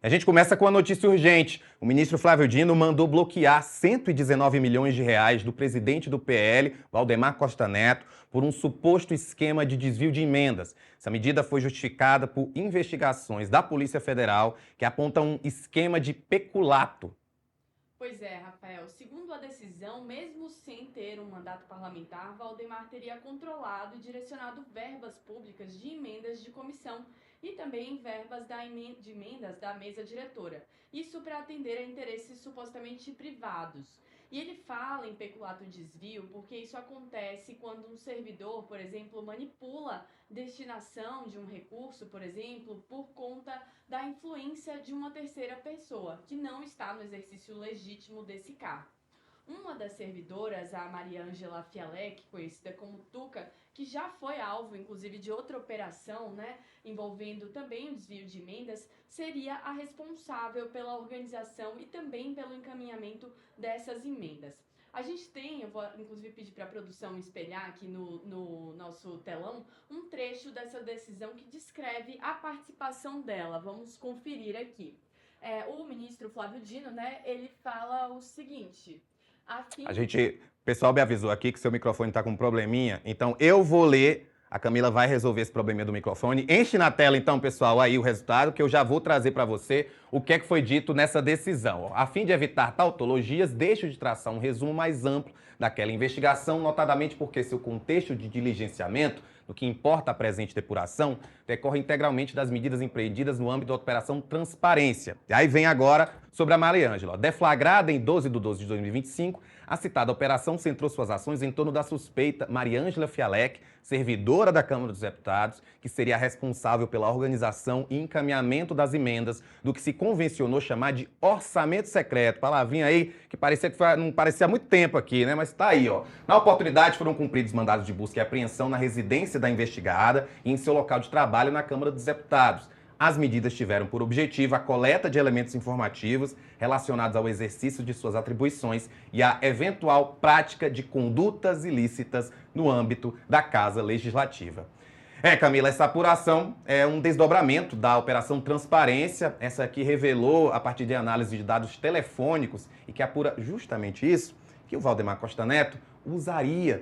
A gente começa com a notícia urgente. O ministro Flávio Dino mandou bloquear 119 milhões de reais do presidente do PL, Valdemar Costa Neto, por um suposto esquema de desvio de emendas. Essa medida foi justificada por investigações da Polícia Federal que apontam um esquema de peculato. Pois é, Rafael. Segundo a decisão, mesmo sem ter um mandato parlamentar, Valdemar teria controlado e direcionado verbas públicas de emendas de comissão e também verbas de emendas da mesa diretora. Isso para atender a interesses supostamente privados. E ele fala em peculato e desvio porque isso acontece quando um servidor, por exemplo, manipula destinação de um recurso, por exemplo, por conta da influência de uma terceira pessoa, que não está no exercício legítimo desse cargo. Uma das servidoras, a Mariângela Fialek, conhecida como Tuca, que já foi alvo, inclusive, de outra operação, envolvendo também o desvio de emendas, seria a responsável pela organização e também pelo encaminhamento dessas emendas. A gente tem, eu vou inclusive pedir para a produção espelhar aqui no nosso telão, um trecho dessa decisão que descreve a participação dela. Vamos conferir aqui. O ministro Flávio Dino, ele fala o seguinte... O pessoal me avisou aqui que seu microfone está com um probleminha, então eu vou ler, a Camila vai resolver esse probleminha do microfone. Enche na tela então, pessoal, aí o resultado, que eu já vou trazer para você o que é que foi dito nessa decisão. A fim de evitar tautologias, deixo de traçar um resumo mais amplo daquela investigação, notadamente porque seu contexto de diligenciamento, no que importa a presente depuração, decorre integralmente das medidas empreendidas no âmbito da Operação Transparência. E aí vem agora sobre a Mariângela. Deflagrada em 12 de 12 de 2025, a citada operação centrou suas ações em torno da suspeita Mariângela Fialek, servidora da Câmara dos Deputados, que seria responsável pela organização e encaminhamento das emendas do que se convencionou chamar de orçamento secreto. Palavrinha aí que não parecia há muito tempo aqui, né? Mas tá aí, ó. Na oportunidade foram cumpridos mandados de busca e apreensão na residência da investigada e em seu local de trabalho na Câmara dos Deputados. As medidas tiveram por objetivo a coleta de elementos informativos relacionados ao exercício de suas atribuições e a eventual prática de condutas ilícitas no âmbito da Casa Legislativa. Camila, essa apuração é um desdobramento da Operação Transparência. Essa aqui revelou, a partir de análise de dados telefônicos, e que apura justamente isso, que o Valdemar Costa Neto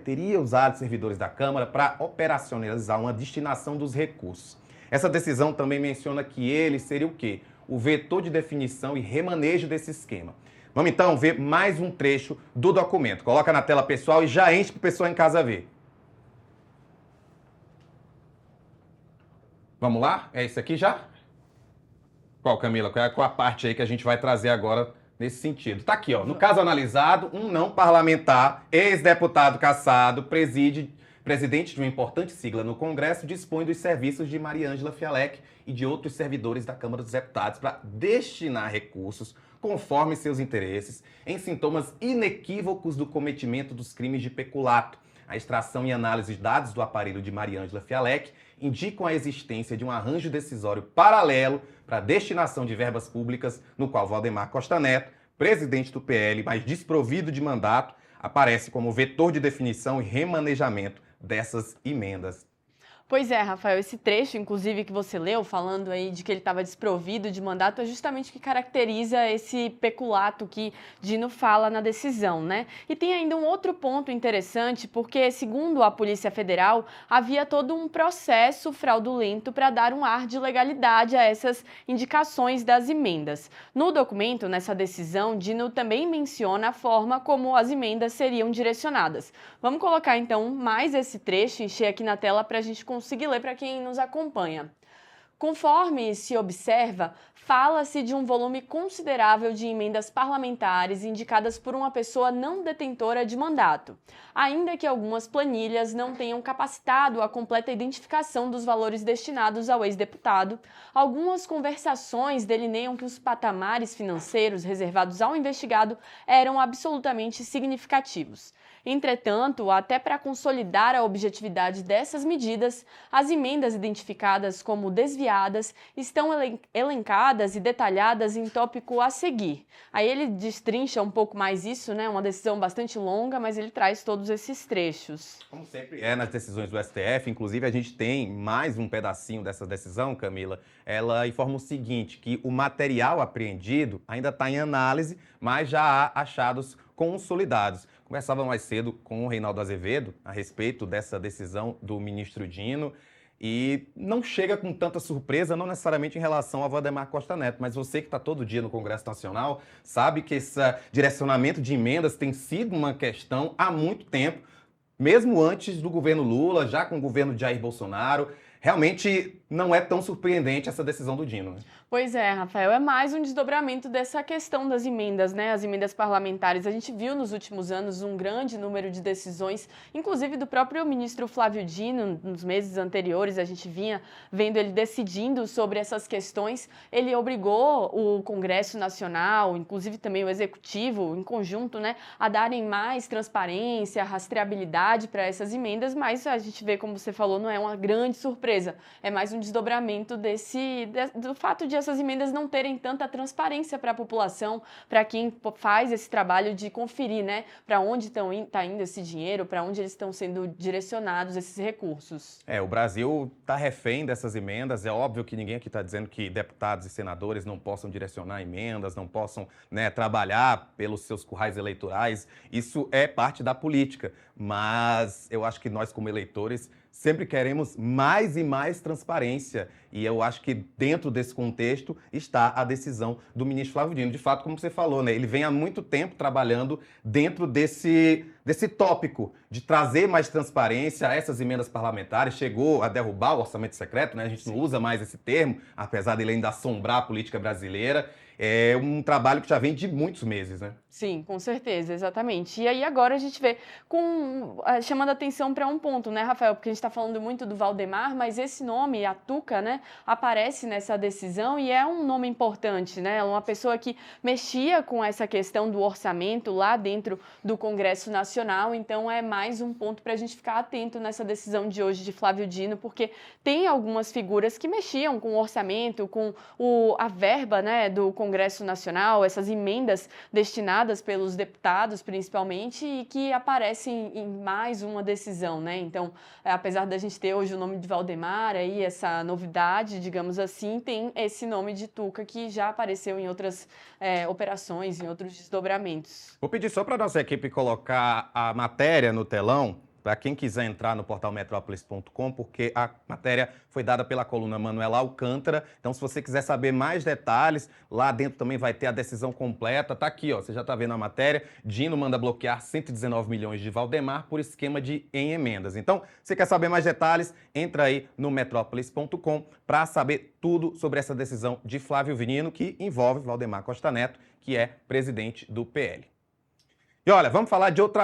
teria usado servidores da Câmara para operacionalizar uma destinação dos recursos. Essa decisão também menciona que ele seria o quê? O vetor de definição e remanejo desse esquema. Vamos então ver mais um trecho do documento. Coloca na tela, pessoal, e já enche para o pessoal em casa ver. Vamos lá? É isso aqui já? Qual, Camila? Qual a parte aí que a gente vai trazer agora nesse sentido? Tá aqui, ó. No caso analisado, um não parlamentar, ex-deputado cassado, presidente de uma importante sigla no Congresso, dispõe dos serviços de Mariângela Fialek e de outros servidores da Câmara dos Deputados para destinar recursos conforme seus interesses em sintomas inequívocos do cometimento dos crimes de peculato. A extração e análise de dados do aparelho de Mariângela Fialek indicam a existência de um arranjo decisório paralelo para a destinação de verbas públicas, no qual Valdemar Costa Neto, presidente do PL, mas desprovido de mandato, aparece como vetor de definição e remanejamento dessas emendas. Pois é, Rafael, esse trecho, inclusive, que você leu, falando aí de que ele estava desprovido de mandato, é justamente o que caracteriza esse peculato que Dino fala na decisão, E tem ainda um outro ponto interessante, porque, segundo a Polícia Federal, havia todo um processo fraudulento para dar um ar de legalidade a essas indicações das emendas. No documento, nessa decisão, Dino também menciona a forma como as emendas seriam direcionadas. Vamos colocar, então, mais esse trecho, encher aqui na tela para a gente conseguir ler para quem nos acompanha. Conforme se observa, fala-se de um volume considerável de emendas parlamentares indicadas por uma pessoa não detentora de mandato, ainda que algumas planilhas não tenham capacitado a completa identificação dos valores destinados ao ex-deputado. Algumas conversações delineiam que os patamares financeiros reservados ao investigado eram absolutamente significativos. Entretanto, até para consolidar a objetividade dessas medidas, as emendas identificadas como desviadas estão elencadas e detalhadas em tópico a seguir. Aí ele destrincha um pouco mais isso, né? Uma decisão bastante longa, mas ele traz todos esses trechos. Como sempre é nas decisões do STF, inclusive a gente tem mais um pedacinho dessa decisão, Camila. Ela informa o seguinte, que o material apreendido ainda está em análise, mas já há achados consolidados. Conversava mais cedo com o Reinaldo Azevedo a respeito dessa decisão do ministro Dino e não chega com tanta surpresa, não necessariamente em relação a Valdemar Costa Neto, mas você que está todo dia no Congresso Nacional sabe que esse direcionamento de emendas tem sido uma questão há muito tempo, mesmo antes do governo Lula, já com o governo de Jair Bolsonaro. Realmente não é tão surpreendente essa decisão do Dino, né? Pois é, Rafael, é mais um desdobramento dessa questão das emendas, né? As emendas parlamentares. A gente viu nos últimos anos um grande número de decisões, inclusive do próprio ministro Flávio Dino, nos meses anteriores, a gente vinha vendo ele decidindo sobre essas questões. Ele obrigou o Congresso Nacional, inclusive também o Executivo, em conjunto, né, a darem mais transparência, rastreabilidade para essas emendas, mas a gente vê, como você falou, não é uma grande surpresa. É mais um desdobramento do fato de essas emendas não terem tanta transparência para a população, para quem faz esse trabalho de conferir, né, para onde está indo esse dinheiro, para onde eles estão sendo direcionados esses recursos. O Brasil está refém dessas emendas. É óbvio que ninguém aqui está dizendo que deputados e senadores não possam direcionar emendas, não possam, né, trabalhar pelos seus currais eleitorais. Isso é parte da política, mas eu acho que nós, como eleitores, sempre queremos mais e mais transparência. E eu acho que dentro desse contexto está a decisão do ministro Flávio Dino. De fato, como você falou, né, ele vem há muito tempo trabalhando dentro desse tópico de trazer mais transparência a essas emendas parlamentares. Chegou a derrubar o orçamento secreto, né? A gente não usa mais esse termo, apesar dele ainda assombrar a política brasileira. É um trabalho que já vem de muitos meses, né? Sim, com certeza, exatamente. E aí agora a gente vê chamando atenção para um ponto, né, Rafael? Porque a gente está falando muito do Valdemar, mas esse nome, a Tuca, né, aparece nessa decisão e é um nome importante, né? Uma pessoa que mexia com essa questão do orçamento lá dentro do Congresso Nacional. Então é mais um ponto para a gente ficar atento nessa decisão de hoje de Flávio Dino, porque tem algumas figuras que mexiam com o orçamento, com a verba, né, do Congresso Nacional, essas emendas destinadas pelos deputados, principalmente, e que aparecem em mais uma decisão, né? Então, apesar da gente ter hoje o nome de Valdemar, aí essa novidade, digamos assim, tem esse nome de Tuca que já apareceu em outras operações, em outros desdobramentos. Vou pedir só para a nossa equipe colocar a matéria no telão, para quem quiser entrar no portal metrópolis.com, porque a matéria foi dada pela coluna Manuela Alcântara. Então, se você quiser saber mais detalhes, lá dentro também vai ter a decisão completa. Tá aqui, ó, você já está vendo a matéria. Dino manda bloquear 119 milhões de Valdemar por esquema em emendas. Então, se quer saber mais detalhes, entra aí no metrópolis.com para saber tudo sobre essa decisão de Flávio Dino, que envolve Valdemar Costa Neto, que é presidente do PL. E olha, vamos falar de outra